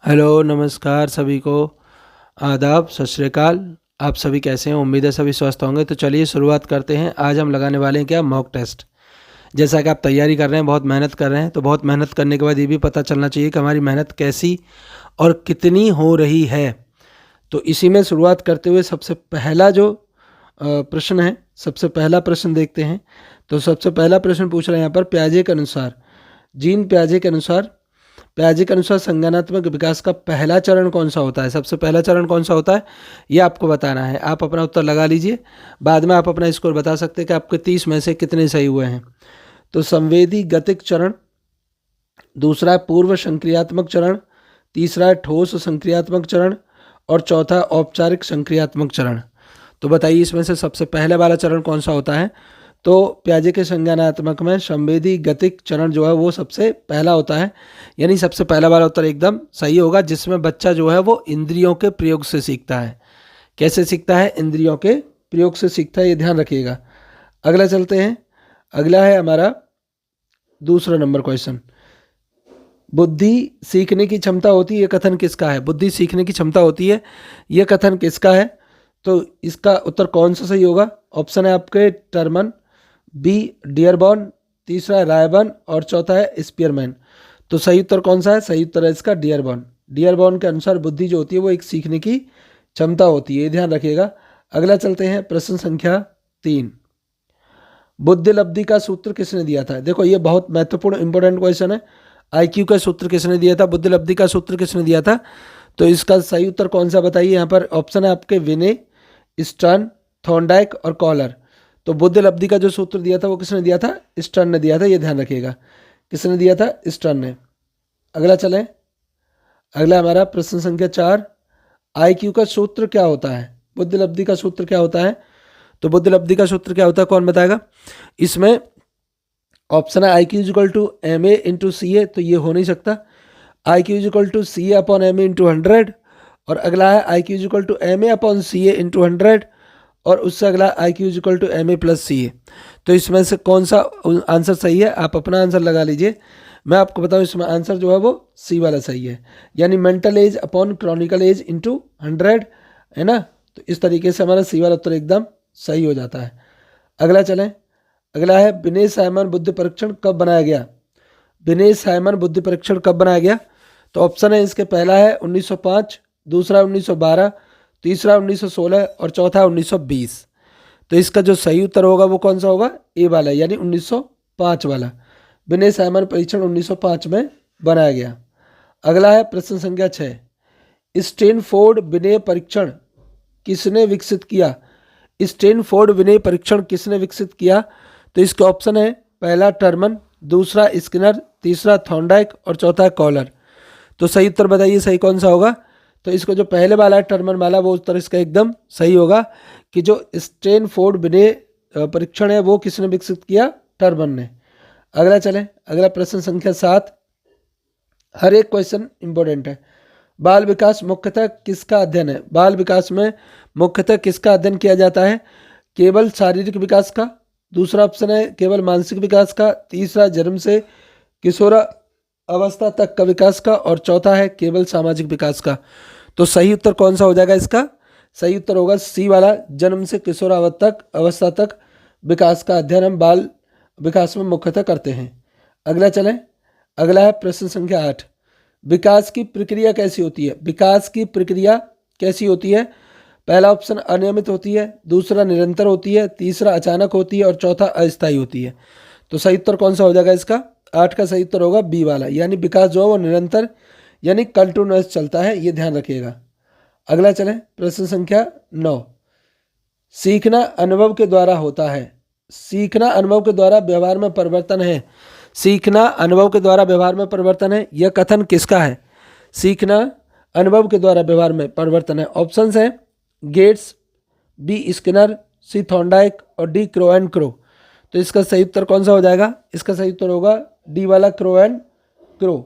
Hello, नमस्कार सभी को। आदाब, सत श्री अकाल। आप सभी कैसे हैं? उम्मीद है सभी स्वस्थ होंगे। तो चलिए शुरुआत करते हैं। आज हम लगाने वाले हैं क्या? Mock test. जैसा कि आप तैयारी कर रहे हैं, बहुत मेहनत कर रहे हैं, तो बहुत मेहनत करने के बाद ये भी पता चलना चाहिए कि हमारी मेहनत कैसी और कितनी हो रही है। तो इसी में शुरुआत करते हुए सबसे पहला जो प्रश्न है, सबसे पहला प्रश्न देखते हैं। तो सबसे पहला प्रश्न पूछ रहे हैं यहाँ पर, पियाजे के अनुसार, जीन पियाजे के अनुसार संज्ञानात्मक विकास का पहला चरण कौन सा होता है? सबसे पहला चरण कौन सा होता है, ये आपको बताना है। आप अपना उत्तर लगा लीजिए, बाद में आप अपना स्कोर बता सकते हैं कि आपके 30 में से कितने सही हुए हैं। तो संवेदी गतिक चरण, दूसरा है पूर्व संक्रियात्मक चरण, तीसरा है ठोस संक्रियात्मक चरण और चौथा औपचारिक संक्रियात्मक चरण। तो बताइए इसमें से सबसे पहले वाला चरण कौन सा होता है? तो पियाजे के संज्ञानात्मक में संवेदी गतिक चरण जो है वो सबसे पहला होता है, यानी सबसे पहला वाला उत्तर एकदम सही होगा, जिसमें बच्चा जो है वो इंद्रियों के प्रयोग से सीखता है। कैसे सीखता है? इंद्रियों के प्रयोग से सीखता है, ये ध्यान रखिएगा। अगला चलते हैं। अगला है हमारा दूसरा नंबर क्वेश्चन। बुद्धि सीखने की क्षमता होती है, ये कथन किसका है? बुद्धि सीखने की क्षमता होती है, यह कथन किसका है? तो इसका उत्तर कौन सा सही होगा? ऑप्शन है आपके टर्मन, बी डियरबॉर्न, तीसरा है रायबर्न और चौथा है स्पीयरमैन। तो सही उत्तर कौन सा है? सही उत्तर है इसका डियरबॉर्न। डियरबॉर्न के अनुसार बुद्धि जो होती है वो एक सीखने की क्षमता होती है, ये ध्यान रखिएगा। अगला चलते हैं, प्रश्न संख्या 3। बुद्धि लब्धि का सूत्र किसने दिया था? देखो ये बहुत महत्वपूर्ण इंपॉर्टेंट क्वेश्चन है। आईक्यू का सूत्र किसने दिया था? बुद्धि लब्धि का सूत्र किसने दिया था? तो इसका सही उत्तर कौन सा बताइए। यहाँ पर ऑप्शन है आपके विने, स्टर्न, थॉर्नडाइक और कॉलर। तो बुद्धि लब्धि का जो सूत्र दिया था वो किसने दिया था? स्टर्न ने दिया था, ये ध्यान रखिएगा। किसने दिया था? स्टर्न ने। अगला चलें। अगला हमारा प्रश्न संख्या 4। आईक्यू का सूत्र क्या होता है? बुद्धि लब्धि का सूत्र क्या होता है? तो बुद्धि लब्धि का सूत्र क्या होता है, कौन बताएगा? इसमें ऑप्शन है I Q is equal to M A into C A, तो ये हो नहीं सकता। I Q is equal to C A upon M A into 100। और अगला है I Q is equal to M A upon C A into 100। और उससे अगला I Q is equal to M A plus C A. तो इसमें से कौन सा आंसर सही है? आप अपना आंसर लगा लीजिए। मैं आपको बताऊं, इसमें आंसर जो है वो सी वाला सही है, यानी mental age upon chronological age into 100, है ना। तो इस तरीके से हमारा सी वाला उत्तर एकदम सही हो जाता है। अगला चलें। अगला है विनय साइमन बुद्धि परीक्षण कब बनाया गया? विनय साइमन बुद्धि परीक्षण कब बनाया गया? तो ऑप्शन है इसके, पहला है 1905, दूसरा 1912, तीसरा 1916 और चौथा 1920। तो इसका जो सही उत्तर होगा वो कौन सा होगा? ए वाला, यानी 1905 वाला। विनय साइमन परीक्षण 1905 में बनाया गया। अगला है प्रश्न संख्या 6। स्टैनफोर्ड विनय परीक्षण किसने विकसित किया? स्टैनफोर्ड विनय परीक्षण किसने विकसित किया? तो इसके ऑप्शन है, पहला टर्मन, दूसरा स्किनर, तीसरा थॉर्नडाइक और चौथा कॉलर। तो सही उत्तर बताइए, सही कौन सा होगा? तो इसको जो पहले वाला है टर्मन वाला, वो उत्तर इसका एकदम सही होगा कि जो स्टैनफोर्ड विनय परीक्षण है वो किसने विकसित किया? टर्मन ने। अगला चलें। अगला प्रश्न संख्या 7। हर एक क्वेश्चन इंपॉर्टेंट है। बाल विकास मुख्यतः किसका अध्ययन है? बाल विकास में मुख्यतः किसका अध्ययन किया जाता है? केवल शारीरिक विकास का, दूसरा ऑप्शन है केवल मानसिक विकास का, तीसरा जन्म से किशोर अवस्था तक का विकास का और चौथा है केवल सामाजिक विकास का। तो सही उत्तर कौन सा हो जाएगा इसका? सही उत्तर होगा सी वाला, जन्म से किशोर अवस्था तक विकास का अध्ययन हम बाल विकास में मुख्यतः करते हैं। अगला चलें। अगला है प्रश्न संख्या 8। विकास की प्रक्रिया कैसी होती है? विकास की प्रक्रिया कैसी होती है? पहला ऑप्शन अनियमित होती है, दूसरा निरंतर होती है, तीसरा अचानक होती है और चौथा अस्थायी होती है। तो सही उत्तर कौन सा हो जाएगा इसका? 8 का सही उत्तर होगा बी वाला, यानी विकास जो है वो निरंतर यानी कंटिन्यूअस चलता है, ये ध्यान रखिएगा। अगला चलें, प्रश्न संख्या 9। सीखना अनुभव के द्वारा होता है। सीखना अनुभव के द्वारा व्यवहार में परिवर्तन है। सीखना अनुभव के द्वारा व्यवहार में परिवर्तन है, यह कथन किसका है? सीखना अनुभव के द्वारा व्यवहार में परिवर्तन है। ऑप्शंस हैं गेट्स, बी स्किनर, सी थॉर्नडाइक और डी क्रो एंड क्रो। तो इसका सही उत्तर कौन सा हो जाएगा? इसका सही उत्तर होगा डी वाला, crow and crow.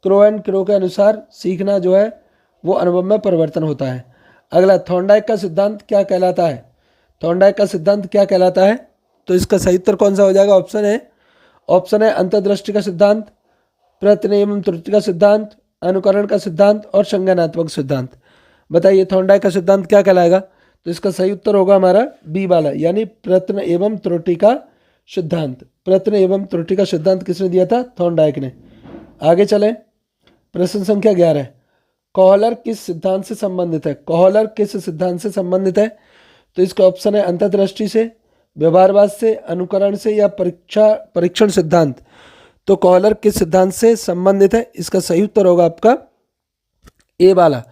Crow and crow के अनुसार सीखना जो है वो अनुभव में परिवर्तन होता है। अगला, थॉर्नडाइक का सिद्धांत क्या कहलाता है? थॉर्नडाइक का सिद्धांत क्या कहलाता है? तो इसका सही उत्तर कौन सा हो जाएगा? ऑप्शन है अंतर्दृष्टि का सिद्धांत, प्रतिनियमन त्रुटि का सिद्धांत, अनुकरण का सिद्धांत और संज्ञानात्मक सिद्धांत। बताइए थॉर्नडाइक का सिद्धांत क्या कहलाएगा? तो इसका सही उत्तर होगा हमारा बी वाला, यानी प्रयत्न एवं त्रुटि का सिद्धांत। प्रयत्न एवं त्रुटि का सिद्धांत किसने दिया था? थॉर्नडाइक ने। आगे चलें, प्रश्न संख्या 11। कॉहलर किस सिद्धांत से संबंधित है? कॉहलर किस सिद्धांत से संबंधित है? तो इसका ऑप्शन है अंतर्दृष्टि से, व्यवहारवाद से, अनुकरण से या परीक्षण सिद्धांत। तो कॉहलर किस सिद्धांत से संबंधित है? इसका सही उत्तर होगा आपका ए वाला,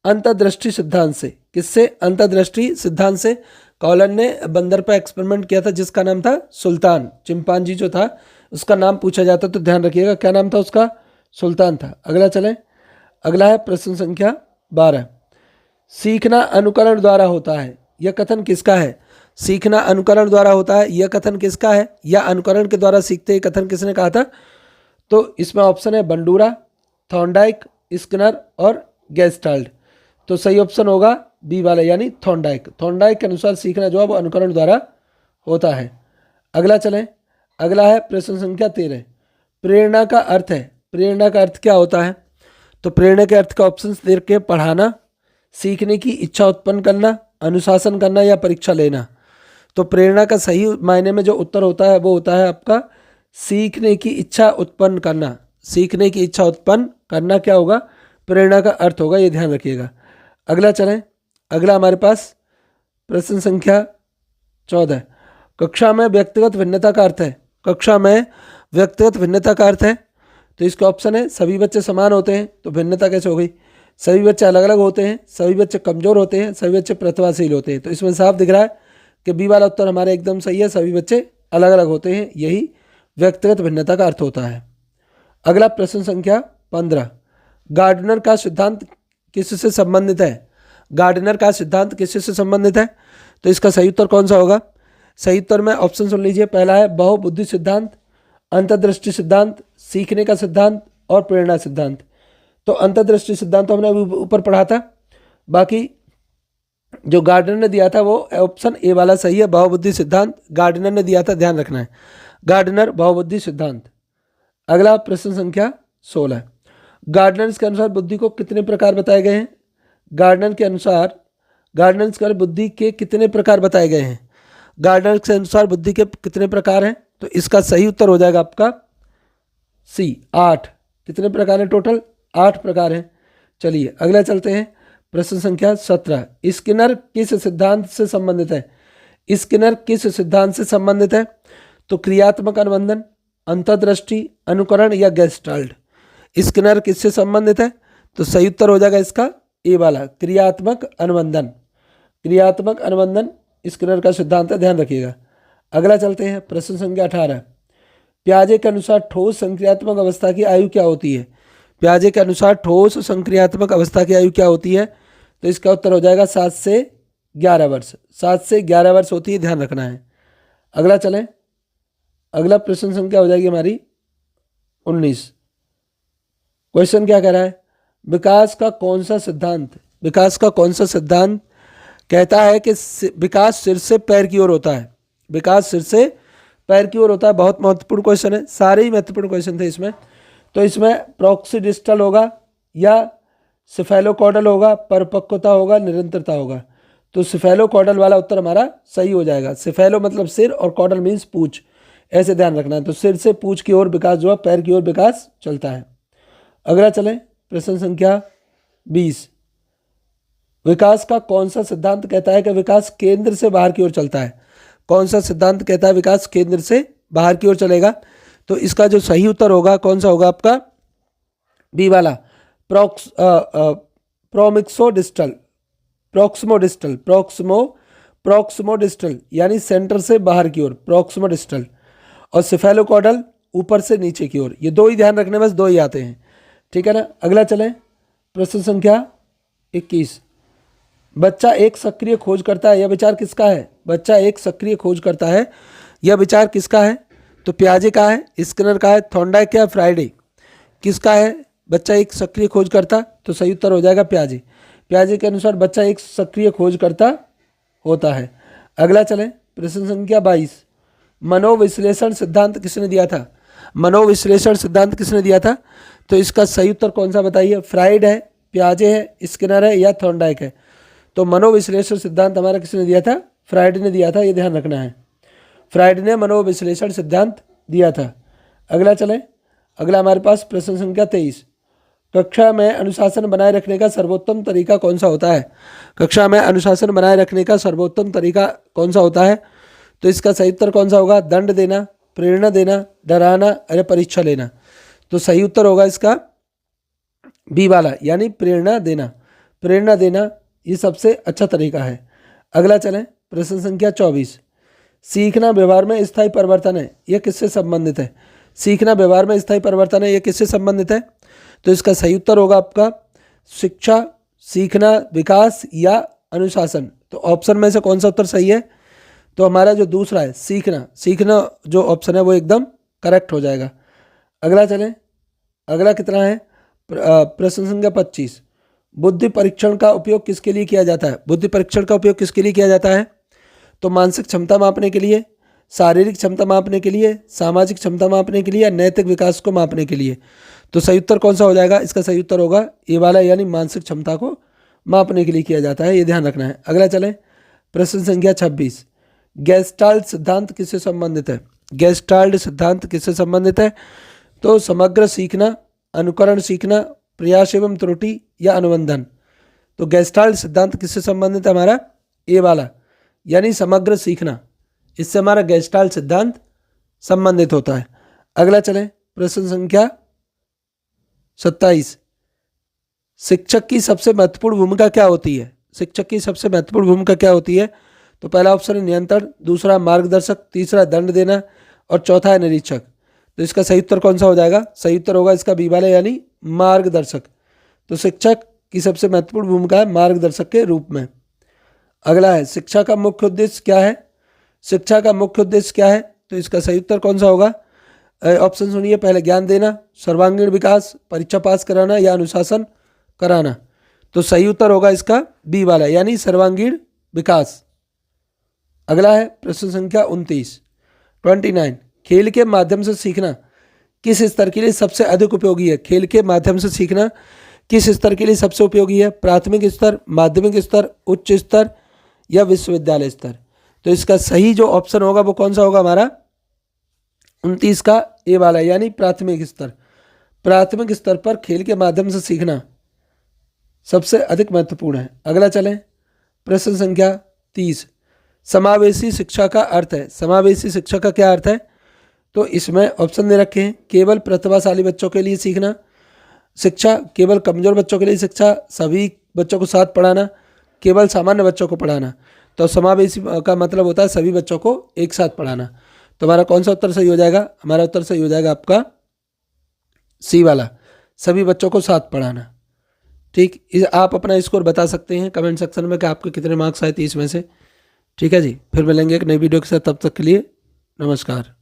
अंतर्दृष्टि सिद्धांत से। किससे? अंतर्दृष्टि सिद्धांत से। कॉहलर ने बंदर पर एक्सपेरिमेंट किया था जिसका नाम था सुल्तान। चिंपांजी जो था उसका नाम पूछा जाता तो ध्यान रखिएगा क्या नाम था उसका? सुल्तान था। अगला चलें, अगला है प्रश्न संख्या 12। सीखना अनुकरण द्वारा होता है, यह कथन किसका है? सीखना अनुकरण द्वारा होता है, यह कथन किसका है? या अनुकरण के द्वारा सीखते हैं कथन किसने कहा था? तो इसमें ऑप्शन है बंडूरा, थॉर्नडाइक, स्किनर और गेस्टाल्ट। तो सही ऑप्शन होगा बी वाला, यानी थॉर्नडाइक। थॉर्नडाइक के अनुसार सीखना जो है वो अनुकरण द्वारा होता है। अगला चलें, अगला है प्रश्न संख्या 13। प्रेरणा का अर्थ है, प्रेरणा का अर्थ क्या होता है? तो प्रेरणा के अर्थ का ऑप्शन दे के पढ़ाना, सीखने की इच्छा उत्पन्न करना, अनुशासन करना या परीक्षा लेना। तो प्रेरणा का सही मायने में जो उत्तर होता है वो होता है आपका सीखने की इच्छा उत्पन्न करना। सीखने की इच्छा उत्पन्न करना क्या होगा? प्रेरणा का अर्थ होगा, ये ध्यान रखिएगा। अगला चलें, अगला हमारे पास प्रश्न संख्या 14। कक्षा में व्यक्तिगत भिन्नता का अर्थ है। कक्षा में व्यक्तिगत भिन्नता का अर्थ है, तो इसका ऑप्शन है सभी बच्चे समान होते हैं। तो भिन्नता कैसे हो गई? सभी बच्चे अलग अलग होते हैं, सभी बच्चे कमज़ोर होते हैं, सभी बच्चे प्रतिभाशील होते हैं। तो इसमें साफ दिख रहा है कि बी वाला उत्तर हमारा एकदम सही है, सभी बच्चे अलग अलग होते हैं, यही व्यक्तिगत भिन्नता का अर्थ होता है। अगला प्रश्न संख्या 15। गार्डनर का सिद्धांत किससे संबंधित है? गार्डनर का सिद्धांत किससे संबंधित है? तो इसका सही उत्तर कौन सा होगा? सही उत्तर में ऑप्शन सुन लीजिए। पहला है बहुबुद्धि सिद्धांत, अंतर्दृष्टि सिद्धांत, सीखने का सिद्धांत और प्रेरणा सिद्धांत। तो अंतर्दृष्टि सिद्धांत तो हमने अभी ऊपर पढ़ा था, बाकी जो गार्डनर ने दिया था वो ऑप्शन ए वाला सही है, बहुबुद्धि सिद्धांत गार्डनर ने दिया था, ध्यान रखना है, गार्डनर बहुबुद्धि सिद्धांत। अगला प्रश्न संख्या 16। गार्डनर के अनुसार बुद्धि को कितने प्रकार बताए गए हैं? गार्डनर के अनुसार बुद्धि के कितने प्रकार बताए गए हैं? गार्डनर के अनुसार बुद्धि के कितने प्रकार हैं? तो इसका सही उत्तर हो जाएगा आपका सी, 8। कितने प्रकार हैं? टोटल 8 प्रकार हैं। चलिए अगला चलते हैं, प्रश्न संख्या 17। स्किनर किस सिद्धांत से संबंधित है? स्किनर किस सिद्धांत से संबंधित है? तो क्रियात्मक अनुबंधन, अंतर्दृष्टि, अनुकरण या गेस्टाल्ट। स्किनर किससे संबंधित है? तो सही उत्तर हो जाएगा इसका ए वाला, क्रियात्मक अनुबंधन। क्रियात्मक अनुबंधन स्किनर का सिद्धांत है, ध्यान रखिएगा। अगला चलते हैं, प्रश्न संख्या 18। पियाजे के अनुसार ठोस संक्रियात्मक अवस्था की आयु क्या होती है? पियाजे के अनुसार ठोस संक्रियात्मक अवस्था की आयु क्या होती है? तो इसका उत्तर हो जाएगा 7 से 11 वर्ष। 7 से 11 वर्ष होती है, ध्यान रखना है। अगला चलें, अगला प्रश्न संख्या हो जाएगी हमारी 19। क्वेश्चन क्या कह रहा है? विकास का कौन सा सिद्धांत कहता है कि विकास सिर से पैर की ओर होता है? विकास सिर से पैर की ओर होता है। बहुत महत्वपूर्ण क्वेश्चन है, सारे ही महत्वपूर्ण क्वेश्चन थे इसमें। तो इसमें प्रॉक्सीडिस्टल होगा या सिफेलोकॉडल होगा, परिपक्वता होगा, निरंतरता होगा। तो सिफेलोकॉडल वाला उत्तर हमारा सही हो जाएगा। सिफेलो मतलब सिर और कॉडल मीन्स पूंछ, ऐसे ध्यान रखना है। तो सिर से पूंछ की ओर विकास जो है, पैर की ओर विकास चलता है। अगला चलें, प्रश्न संख्या 20। विकास का कौन सा सिद्धांत कहता है कि विकास केंद्र से बाहर की ओर चलता है? कौन सा सिद्धांत कहता है विकास केंद्र से बाहर की ओर चलेगा? तो इसका जो सही उत्तर होगा कौन सा होगा आपका? बी वाला, प्रोक्सिमोडिस्टल यानी सेंटर से बाहर की ओर, प्रोक्सिमोडिस्टल। और सिफेलोकॉडल ऊपर से नीचे की ओर। ये दो ही ध्यान रखने, बस दो ही आते हैं, ठीक है ना। अगला चलें, प्रश्न संख्या 21। बच्चा एक सक्रिय खोज करता है, यह विचार किसका है? बच्चा एक सक्रिय खोज करता है, यह विचार किसका है? तो पियाजे का है, स्किनर का है, थॉर्नडाइक या फ्राइडे? किसका है? बच्चा एक सक्रिय खोज करता, तो सही उत्तर हो जाएगा पियाजे। पियाजे के अनुसार बच्चा एक सक्रिय खोज करता होता है। अगला चलें, प्रश्न संख्या 22। मनोविश्लेषण सिद्धांत किसने दिया था? मनोविश्लेषण सिद्धांत किसने दिया था? तो इसका सही उत्तर कौन सा बताइए? फ्राइड है, पियाजे है, स्किनर है या थॉर्नडाइक है? तो मनोविश्लेषण सिद्धांत हमारा किसने दिया था? फ्राइड ने दिया था, ये ध्यान रखना है। फ्राइड ने मनोविश्लेषण सिद्धांत दिया था। अगला चले, अगला हमारे पास प्रश्न संख्या 23। कक्षा में अनुशासन बनाए रखने का सर्वोत्तम तरीका कौन सा होता है? कक्षा में अनुशासन बनाए रखने का सर्वोत्तम तरीका कौन सा होता है? तो इसका सही उत्तर कौन सा होगा? दंड देना, प्रेरणा देना, डराना, अरे परीक्षा लेना। तो सही उत्तर होगा इसका बी वाला, यानी प्रेरणा देना। प्रेरणा देना ये सबसे अच्छा तरीका है। अगला चलें, प्रश्न संख्या 24। सीखना व्यवहार में स्थायी परिवर्तन है, यह किससे संबंधित है? सीखना व्यवहार में स्थायी परिवर्तन है, यह किससे संबंधित है? तो इसका सही उत्तर होगा आपका शिक्षा, सीखना, विकास या अनुशासन। तो ऑप्शन में से कौन सा उत्तर सही है? तो हमारा जो दूसरा है सीखना, सीखना जो ऑप्शन है वो एकदम करेक्ट हो जाएगा। अगला चलें, अगला कितना है? प्रश्न संख्या 25। बुद्धि परीक्षण का उपयोग किसके लिए किया जाता है? बुद्धि परीक्षण का उपयोग किसके लिए किया जाता है? तो मानसिक क्षमता मापने के लिए, शारीरिक क्षमता मापने के लिए, सामाजिक क्षमता मापने के लिए या नैतिक विकास को मापने के लिए। तो सही उत्तर कौन सा हो जाएगा? इसका सही उत्तर होगा ये वाला, यानी मानसिक क्षमता को मापने के लिए किया जाता है, ये ध्यान रखना है। अगला चलें, प्रश्न संख्या 26। गेस्टाल्ट सिद्धांत किससे संबंधित है? गेस्टाल्ट सिद्धांत किससे संबंधित है? तो समग्र सीखना, अनुकरण सीखना, प्रयास एवं त्रुटि या अनुबंधन। तो गेस्टाल्ट सिद्धांत किससे संबंधित है? हमारा ए वाला, यानी समग्र सीखना, इससे हमारा गेस्टाल्ट सिद्धांत संबंधित होता है। अगला चलें, प्रश्न संख्या 27। शिक्षक की सबसे महत्वपूर्ण भूमिका क्या होती है? शिक्षक की सबसे महत्वपूर्ण भूमिका क्या होती है? तो पहला ऑप्शन है नियंत्रण, दूसरा मार्गदर्शक, तीसरा दंड देना और चौथा है निरीक्षक। तो इसका सही उत्तर कौन सा हो जाएगा? सही उत्तर होगा इसका बी वाला, यानी मार्गदर्शक। तो शिक्षक की सबसे महत्वपूर्ण भूमिका है मार्गदर्शक के रूप में। अगला है शिक्षा का मुख्य उद्देश्य क्या है? शिक्षा का मुख्य उद्देश्य क्या है? तो इसका सही उत्तर कौन सा होगा? ऑप्शन सुनिए, पहले ज्ञान देना, सर्वांगीण विकास, परीक्षा पास कराना या अनुशासन कराना। तो सही उत्तर होगा इसका बी वाला, यानी सर्वांगीण विकास। अगला है प्रश्न संख्या 29। खेल के माध्यम से सीखना किस स्तर के लिए सबसे अधिक उपयोगी है? खेल के माध्यम से सीखना किस स्तर के लिए सबसे उपयोगी है? प्राथमिक स्तर, माध्यमिक स्तर, उच्च स्तर या विश्वविद्यालय स्तर। तो इसका सही जो ऑप्शन होगा वो कौन सा होगा? हमारा 29 का ए वाला, यानी प्राथमिक स्तर। प्राथमिक स्तर पर खेल के माध्यम से सीखना सबसे अधिक महत्वपूर्ण है। अगला चलें, प्रश्न संख्या 30। समावेशी शिक्षा का अर्थ है। समावेशी शिक्षा का क्या अर्थ है? तो इसमें ऑप्शन दे रखे हैं, केवल प्रतिभाशाली बच्चों के लिए सीखना शिक्षा, केवल कमजोर बच्चों के लिए शिक्षा, सभी बच्चों को साथ पढ़ाना, केवल सामान्य बच्चों को पढ़ाना। तो समावेशी का मतलब होता है सभी बच्चों को एक साथ पढ़ाना। तो हमारा कौन सा उत्तर सही हो जाएगा? हमारा उत्तर सही हो जाएगा आपका सी वाला, सभी बच्चों को साथ पढ़ाना। ठीक, आप अपना स्कोर बता सकते हैं कमेंट सेक्शन में कि आपके कितने मार्क्स आए 30 में से। ठीक है जी, फिर मिलेंगे एक नई वीडियो के साथ, तब तक के लिए नमस्कार।